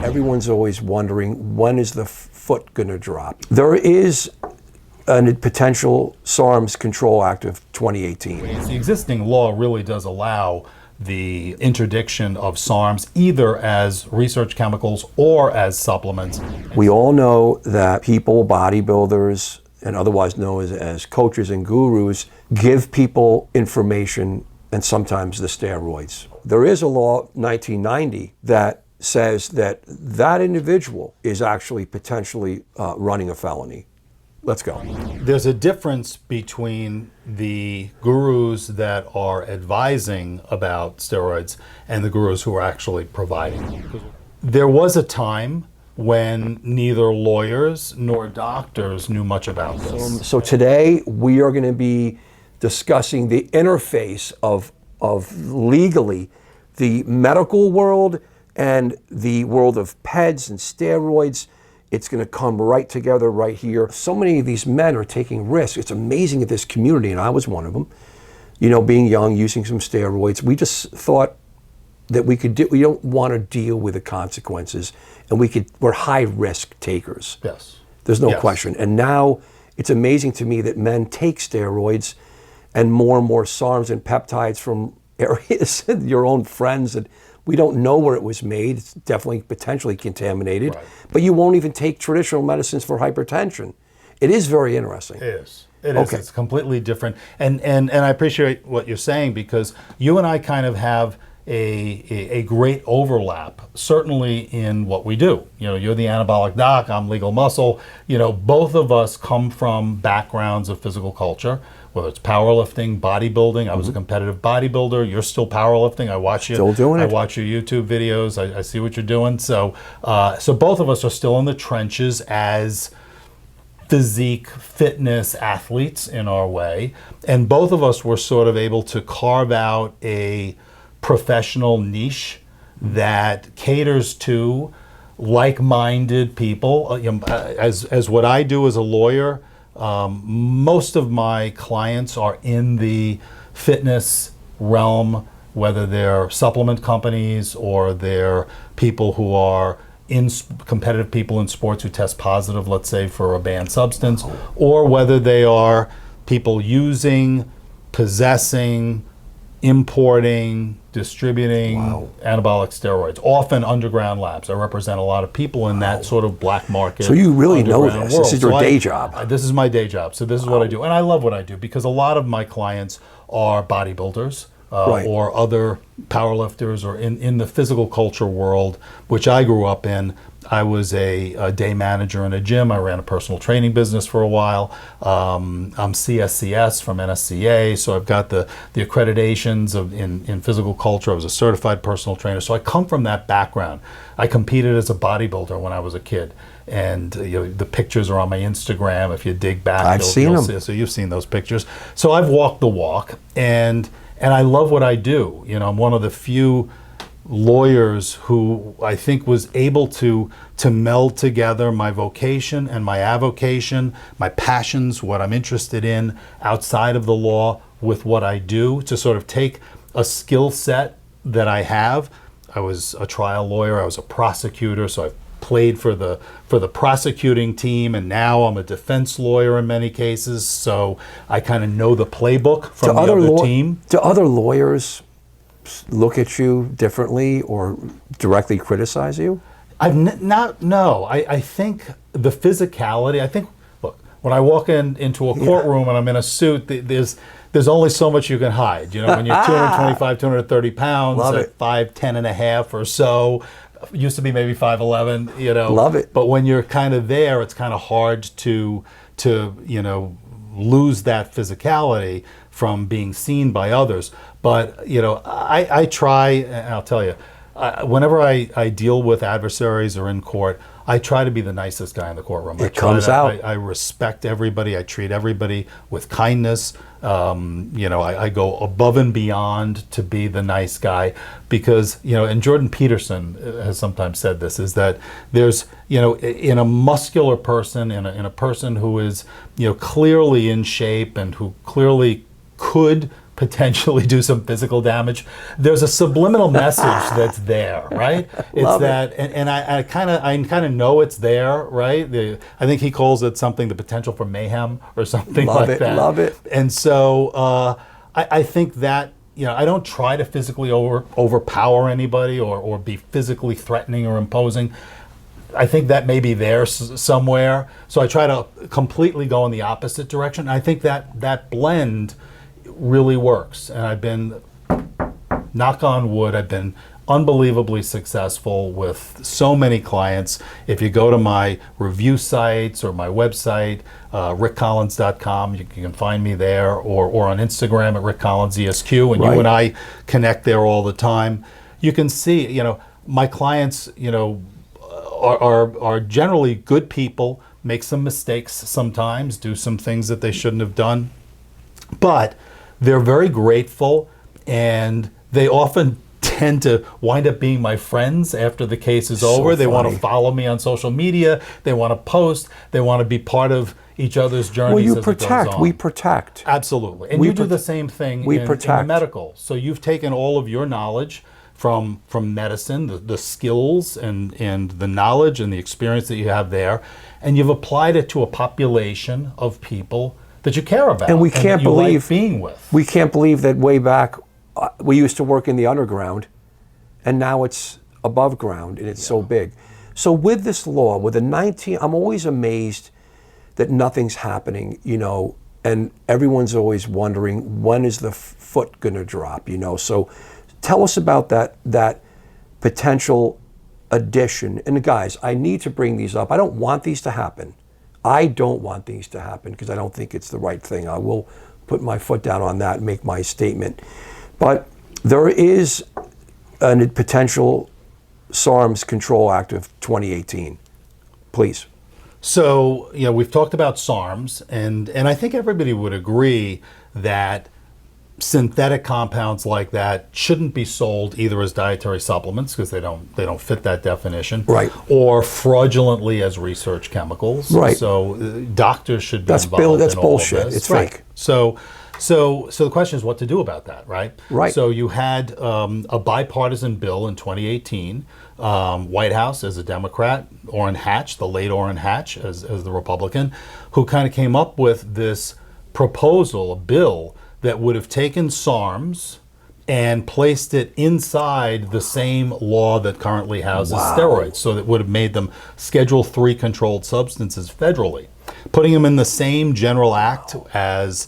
Everyone's always wondering, when is the foot going to drop? There is a potential SARMS Control Act of 2018. The existing law really does allow the interdiction of SARMs either as research chemicals or as supplements. We all know that people, bodybuilders, and otherwise known as coaches and gurus, give people information and sometimes the steroids. There is a law, 1990, that says that that individual is actually potentially running a felony. Let's go. There's a difference between the gurus that are advising about steroids and the gurus who are actually providing. There was a time when neither lawyers nor doctors knew much about this. So today we are going to be discussing the interface of legally the medical world and the world of PEDs and steroids. It's going to come right together right here. So many of these men are taking risks. It's amazing at this community, and I was one of them. You know, being young, using some steroids, we just thought that we don't want to deal with the consequences, and we're high risk takers. Yes. There's no question. And now it's amazing to me that men take steroids and more SARMs and peptides from areas, your own friends, that we don't know where it was made. It's definitely potentially contaminated. Right. But you won't even take traditional medicines for hypertension. It is very interesting. It is. It is. It's completely different. And I appreciate what you're saying, because you and I kind of have a great overlap, certainly in what we do. You know, you're the Anabolic Doc, I'm Legal Muscle. You know, both of us come from backgrounds of physical culture, whether it's powerlifting, bodybuilding. I was a competitive bodybuilder. You're still powerlifting. I watch you. Still doing it. I watch your YouTube videos. I see what you're doing. So both of us are still in the trenches as physique, fitness athletes in our way. And both of us were sort of able to carve out a professional niche that caters to like-minded people. As what I do as a lawyer, most of my clients are in the fitness realm, whether they're supplement companies or they're people who are competitive people in sports who test positive, let's say, for a banned substance, or whether they are people using, possessing, importing, distributing anabolic steroids, often underground labs. I represent a lot of people in that sort of black market. So you really know this. World. This is your day job. This is my day job. So this is what I do. And I love what I do, because a lot of my clients are bodybuilders or other powerlifters, or in the physical culture world, which I grew up in. I was a day manager in a gym. I ran a personal training business for a while. I'm CSCS from NSCA, so I've got the accreditations in physical culture. I was a certified personal trainer, so I come from that background. I competed as a bodybuilder when I was a kid, and the pictures are on my Instagram. If you dig back, I've seen them. So you've seen those pictures. So I've walked the walk, and I love what I do. You know, I'm one of the few lawyers who I think was able to meld together my vocation and my avocation, my passions, what I'm interested in outside of the law with what I do, to sort of take a skill set that I have. I was a trial lawyer, I was a prosecutor, so I played for the prosecuting team, and now I'm a defense lawyer in many cases, so I kind of know the playbook from the other team. Do other lawyers look at you differently or directly criticize you? I think the physicality, look, when I walk into a courtroom and I'm in a suit, there's only so much you can hide. You know, when you're 225, 230 pounds, at 5'10" and a half or so, used to be maybe 5'11", you know. Love it. But when you're kind of there, it's kind of hard to lose that physicality from being seen by others. But, I try, and I'll tell you, whenever I deal with adversaries or in court, I try to be the nicest guy in the courtroom. It comes out. I respect everybody. I treat everybody with kindness. I go above and beyond to be the nice guy, because, and Jordan Peterson has sometimes said this, is that there's, in a muscular person, in a person who is, clearly in shape and who clearly could potentially do some physical damage. There's a subliminal message that's there, right? It's Love that, and I kind of know it's there, right? I think he calls it something, the potential for mayhem or something like that. Love it. And so I think that, I don't try to physically overpower anybody or be physically threatening or imposing. I think that may be there somewhere. So I try to completely go in the opposite direction. I think that blend really works. And I've been, knock on wood, I've been unbelievably successful with so many clients. If you go to my review sites or my website, rickcollins.com, you can find me there, or on Instagram at rickcollinsesq, and Right. you and I connect there all the time. You can see, my clients, are generally good people, make some mistakes sometimes, do some things that they shouldn't have done, but they're very grateful, and they often tend to wind up being my friends after the case is over. They want to follow me on social media, they want to post, they want to be part of each other's journeys. Well, you as protect. it goes on. We protect. Absolutely. And you do the same thing in the medical. So you've taken all of your knowledge from medicine, the skills and the knowledge and the experience that you have there, and you've applied it to a population of people that you care about and we can't believe like being with. We can't believe that way back we used to work in the underground, and now it's above ground, and it's so big. So with this law, with the 19, I'm always amazed that nothing's happening, and everyone's always wondering, when is the foot going to drop, So tell us about that potential addition. And guys, I need to bring these up. I don't want these to happen. I don't want these to happen because I don't think it's the right thing. I will put my foot down on that and make my statement. But there is a potential SARMS Control Act of 2018. Please. So, we've talked about SARMS, and I think everybody would agree that synthetic compounds like that shouldn't be sold either as dietary supplements, because they don't fit that definition, right, or fraudulently as research chemicals. Right. So doctors should be involved that's in all bullshit. of this. It's right. fake. So the question is what to do about that, right? Right. So you had a bipartisan bill in 2018. White House as a Democrat, Orrin Hatch, the late Orrin Hatch as the Republican, who kind of came up with this proposal, a bill that would have taken SARMS and placed it inside the same law that currently houses steroids. So that would have made them Schedule III controlled substances federally, putting them in the same general act as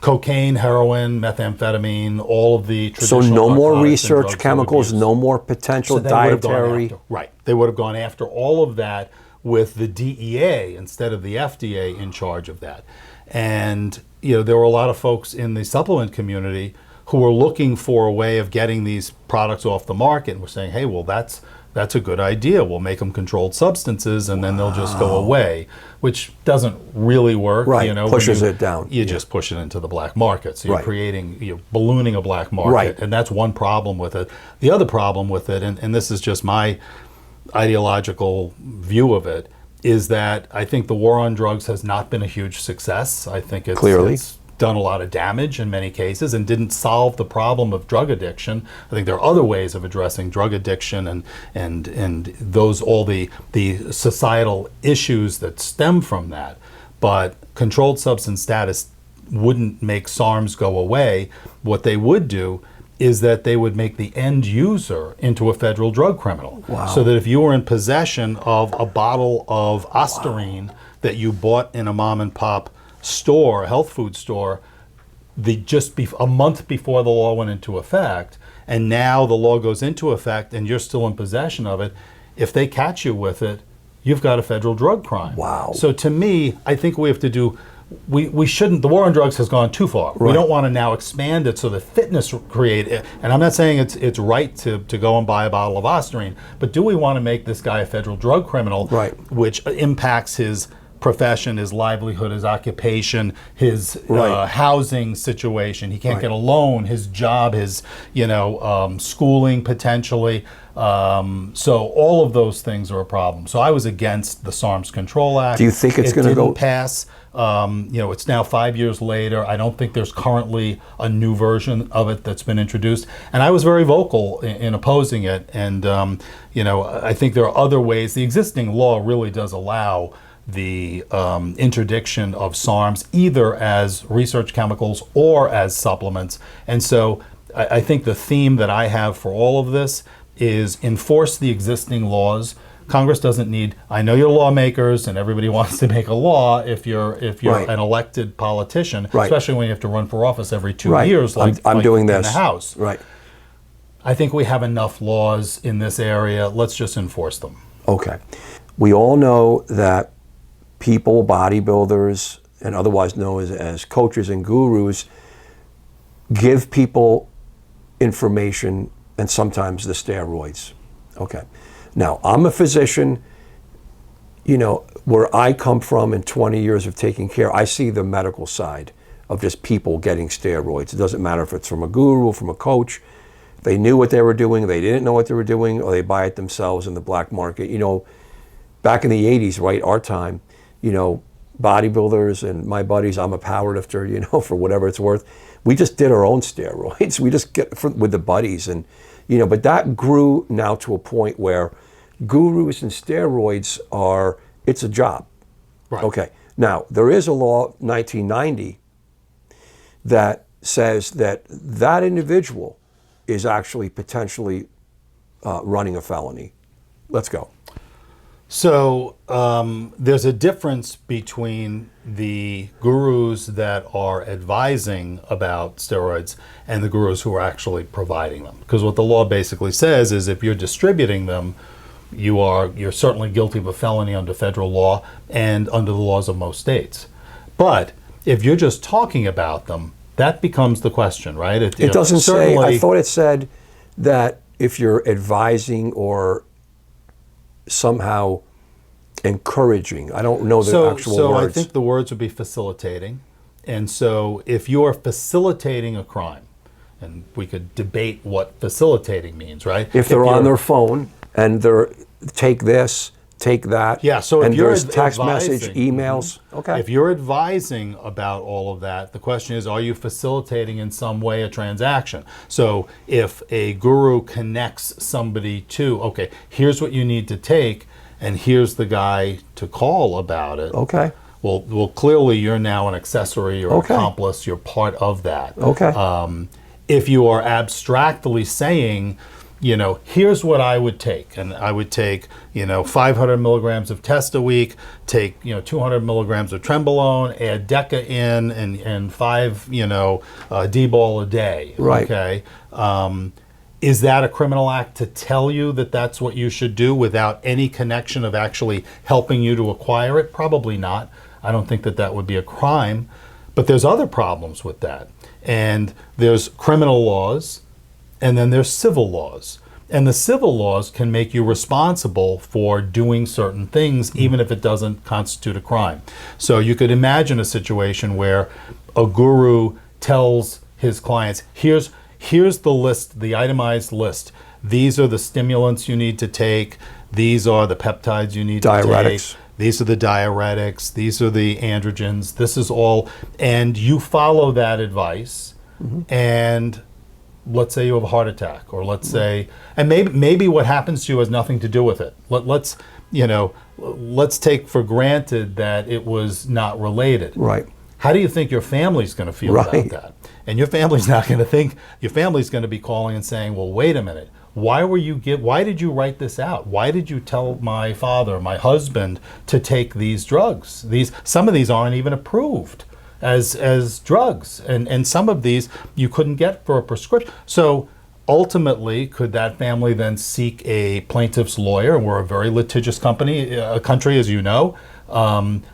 cocaine, heroin, methamphetamine, all of the traditional. So no more narcotics and research drugs chemicals, no more potential dietary. Right. They would have gone after all of that with the DEA instead of the FDA in charge of that. And there were a lot of folks in the supplement community who were looking for a way of getting these products off the market, and were saying, hey, well, that's a good idea. We'll make them controlled substances, and then they'll just go away, which doesn't really work. Right, pushes it down. You just push it into the black market. So Right. you're ballooning a black market, Right. and that's one problem with it. The other problem with it, and this is just my ideological view of it, is that I think the war on drugs has not been a huge success. I think it's done a lot of damage in many cases and didn't solve the problem of drug addiction. I think there are other ways of addressing drug addiction and those, all the societal issues that stem from that. But controlled substance status wouldn't make SARMS go away. What they would do is that they would make the end user into a federal drug criminal. Wow. So that if you were in possession of a bottle of Ostarine that you bought in a mom and pop store, a health food store, a month before the law went into effect, and now the law goes into effect and you're still in possession of it, if they catch you with it, you've got a federal drug crime. Wow. So to me, I think we have to do, we shouldn't, the war on drugs has gone too far. Right. We don't want to now expand it so that fitness create, and I'm not saying it's right to go and buy a bottle of Ostarine, but do we want to make this guy a federal drug criminal, right, which impacts his profession, his livelihood, his occupation, his Right. housing situation. He can't Right. get a loan, his job, his schooling potentially. So all of those things are a problem. So I was against the SARMS Control Act. Do you think it's gonna It go- didn't pass. It's now 5 years later. I don't think there's currently a new version of it that's been introduced. And I was very vocal in opposing it. And, I think there are other ways. The existing law really does allow the interdiction of SARMs either as research chemicals or as supplements. And so I think the theme that I have for all of this is enforce the existing laws. Congress doesn't need, I know you're lawmakers and everybody wants to make a law if you're Right. an elected politician, Right. especially when you have to run for office every 2 Right. years I'm doing in this. the House. Right. I think we have enough laws in this area. Let's just enforce them. Okay. We all know that people, bodybuilders, and otherwise known as coaches and gurus, give people information and sometimes the steroids. Okay. Now, I'm a physician. Where I come from in 20 years of taking care, I see the medical side of just people getting steroids. It doesn't matter if it's from a guru, from a coach. They knew what they were doing, they didn't know what they were doing, or they buy it themselves in the black market. Back in the 80s, right, our time, bodybuilders and my buddies, I'm a powerlifter, for whatever it's worth. We just did our own steroids. We just get with the buddies. And, but that grew now to a point where gurus and steroids it's a job. Right. Okay. Now, there is a law, 1990, that says that individual is actually potentially running a felony. Let's go. So there's a difference between the gurus that are advising about steroids and the gurus who are actually providing them. Because what the law basically says is if you're distributing them, you're certainly guilty of a felony under federal law and under the laws of most states. But if you're just talking about them, that becomes the question, right? It doesn't say, I thought it said that if you're advising or somehow encouraging. I don't know the actual so words. I think the words would be facilitating. And so if you are facilitating a crime, and we could debate what facilitating means, right? If they're on their phone and they're take this, take that. Yeah, so if and you're there's text message, advising, emails. Okay. If you're advising about all of that, the question is, are you facilitating in some way a transaction? So if a guru connects somebody to, okay, here's what you need to take, and here's the guy to call about it. Okay. Well, clearly you're now an accessory or Okay. accomplice. You're part of that. Okay. If you are abstractly saying, here's what I would take, and I would take, 500 milligrams of test a week, take, 200 milligrams of trenbolone, add Deca in, and 5, D-ball a day. Right. Okay. Is that a criminal act to tell you that that's what you should do without any connection of actually helping you to acquire it? Probably not. I don't think that would be a crime. But there's other problems with that. And there's criminal laws, and then there's civil laws. And the civil laws can make you responsible for doing certain things, even if it doesn't constitute a crime. So you could imagine a situation where a guru tells his clients, here's the list, the itemized list. These are the stimulants you need to take. These are the peptides you need to take. These are the diuretics. These are the androgens. This is all. And you follow that advice. Mm-hmm. And let's say you have a heart attack, or let's say, and maybe what happens to you has nothing to do with it. Let's take for granted that it was not related. Right. How do you think your family's going to feel about that? And your family's not going to think. Your family's going to be calling and saying, "Well, wait a minute. Why did you write this out? Why did you tell my father, my husband, to take these drugs? Some of these aren't even approved as drugs, and some of these you couldn't get for a prescription." So ultimately, could that family then seek a plaintiff's lawyer? And we're a very litigious country, as you know.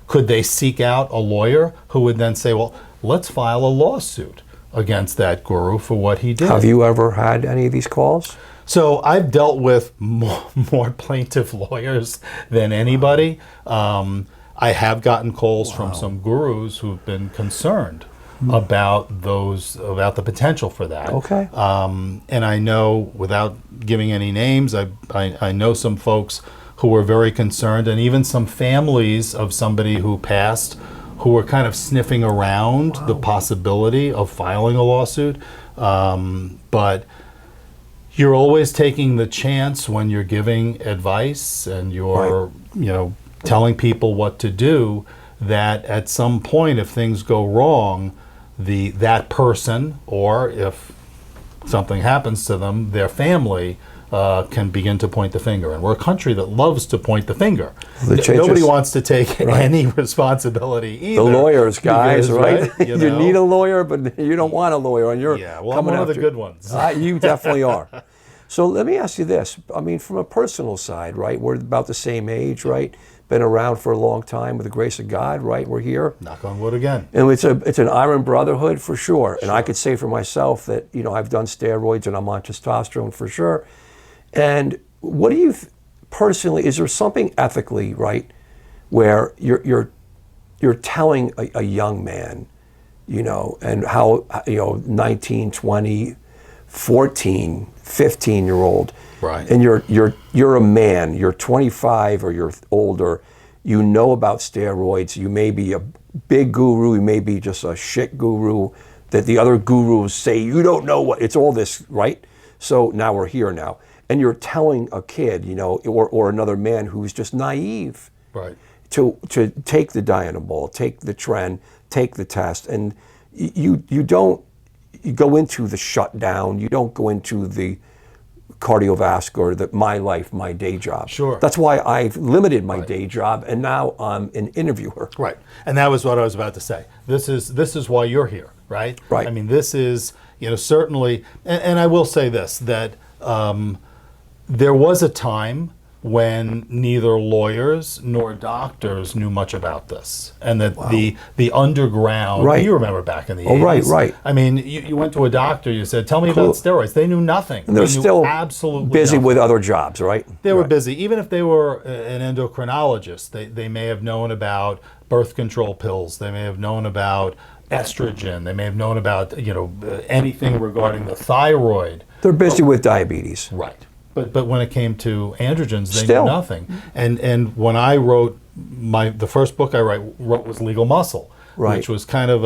Could they seek out a lawyer who would then say, "Well, let's file a lawsuit against that guru for what he did"? Have you ever had any of these calls? So I've dealt with more plaintiff lawyers than anybody. I have gotten calls from some gurus who've been concerned about about the potential for that. Okay. And I know, without giving any names, I know some folks who were very concerned, and even some families of somebody who passed who were kind of sniffing around the possibility of filing a lawsuit. But you're always taking the chance when you're giving advice and you're, telling people what to do, that at some point, if things go wrong, that person, or if something happens to them, their family can begin to point the finger. And we're a country that loves to point the finger. Nobody wants to take any responsibility either. The lawyers, guys, right? You need a lawyer, but you don't want a lawyer. And you're I'm one of the good ones. You definitely are. So let me ask you this. I mean, from a personal side, right? We're about the same age, right? Been around for a long time with the grace of God, right? We're here. Knock on wood again. And it's an iron brotherhood for sure. And I could say for myself that, I've done steroids and I'm on testosterone for sure. And what do you personally, is there something ethically, right, where you're telling a young man, and how, 19, 20, 14, 15-year-old, right, and you're a man, you're 25 or you're older, about steroids, you may be a big guru, you may be just a shit guru that the other gurus say you don't know what, it's all this, right? So now we're here now. And you're telling a kid, or another man who's just naive, right, to take the Dianabol, take the Tren, take the test, and you don't go into the shutdown, you don't go into the cardiovascular, my life, my day job. Sure. That's why I've limited my day job, and now I'm an interviewer. Right, and that was what I was about to say. This is why you're here, right? Right. I mean, this is, certainly, and I will say this, that there was a time when neither lawyers nor doctors knew much about this, and that the underground, right, you remember back in the 80s. Right. I mean, you went to a doctor, you said, tell me about steroids. They knew nothing. And they're still absolutely busy nothing. with other jobs, right? They were busy. Even if they were an endocrinologist, they may have known about birth control pills. They may have known about estrogen. They may have known about, anything regarding the thyroid. They're busy with diabetes. Right. But when it came to androgens, they knew nothing. And when I wrote the first book I wrote was Legal Muscle, which was kind of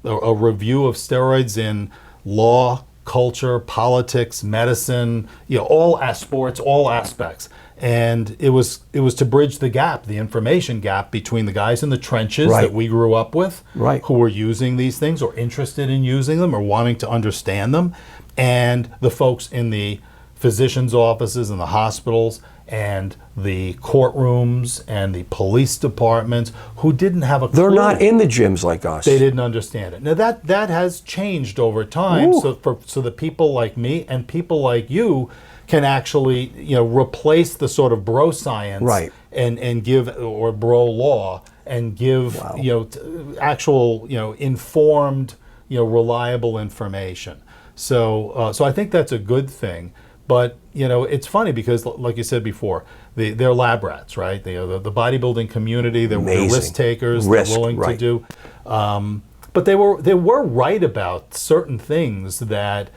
a review of steroids in law, culture, politics, medicine, all sports, all aspects. And it was to bridge the gap, the information gap between the guys in the trenches that we grew up with, who were using these things or interested in using them or wanting to understand them, and the folks in the physicians' offices and the hospitals and the courtrooms and the police departments who didn't have a clue. They're not in the gyms like us. They didn't understand it. Now that has changed over time. So that people like me and people like you can actually replace the sort of bro science and give, or bro law, and give actual informed reliable information. So I think that's a good thing. But it's funny because, like you said before, they're lab rats, right? The bodybuilding community, they're risk takers, they're willing to do. But they were right about certain things that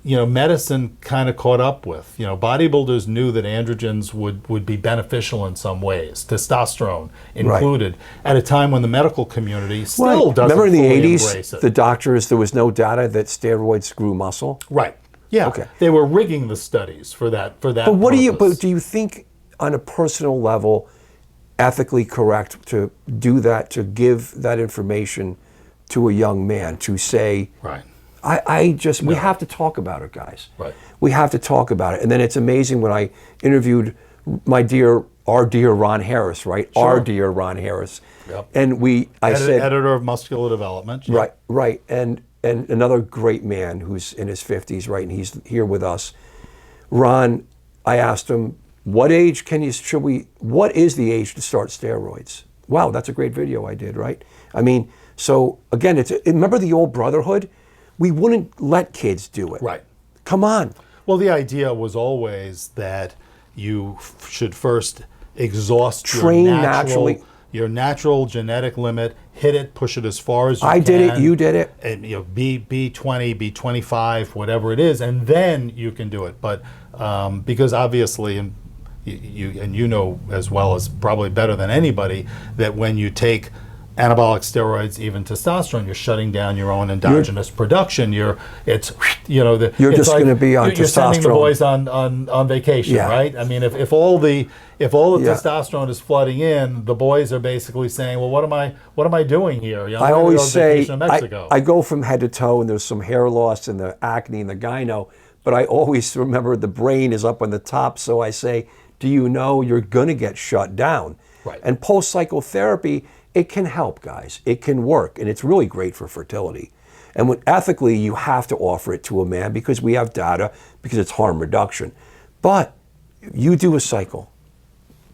medicine kind of caught up with. Bodybuilders knew that androgens would be beneficial in some ways, testosterone included, at a time when the medical community still doesn't Remember in the fully 80s, embrace it. the doctors, there was no data that steroids grew muscle? Right. Yeah. Okay. They were rigging the studies for that. But what do you think on a personal level, ethically correct to do that, to give that information to a young man, to say, we have to talk about it, guys. Right. We have to talk about it. And then it's amazing when I interviewed our dear Ron Harris, right? Sure. Our dear Ron Harris. Yep. And I said, editor of Muscular Development. Yep. Right. And another great man who's in his 50s, right? And he's here with us. Ron, I asked him, what is the age to start steroids? Wow, that's a great video I did, right? I mean, so again, remember the old brotherhood? We wouldn't let kids do it. Right. Come on. Well, the idea was always that you should first exhaust train your naturally. your natural genetic limit, hit it, push it as far as you can. I did it, you did it. And B20, B25, whatever it is, and then you can do it. But because obviously, and you know as well as probably better than anybody, that when you take anabolic steroids, even testosterone, you're shutting down your own endogenous production. You're just going to be on you're sending the testosterone. boys on vacation, Yeah. right? I mean, if all the testosterone is flooding in, the boys are basically saying, well, what am I doing here? You know, I I'm gonna always go on say, vacation in Mexico. I go from head to toe, and there's some hair loss and the acne and the gyno, but I always remember the brain is up on the top, so I say, do you know you're going to get shut down? Right. And post-psychotherapy, it can help, guys. It can work, and it's really great for fertility. And ethically, you have to offer it to a man because we have data, because it's harm reduction. But you do a cycle.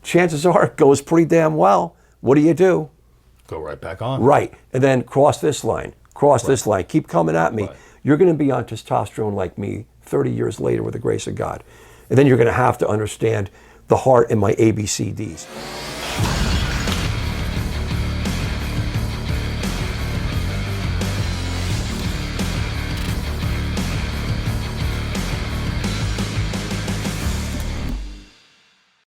Chances are it goes pretty damn well. What do? Go right back on. Right. And then cross this line, this line, keep coming at me. Right. You're going to be on testosterone like me 30 years later with the grace of God. And then you're going to have to understand the heart and my ABCDs.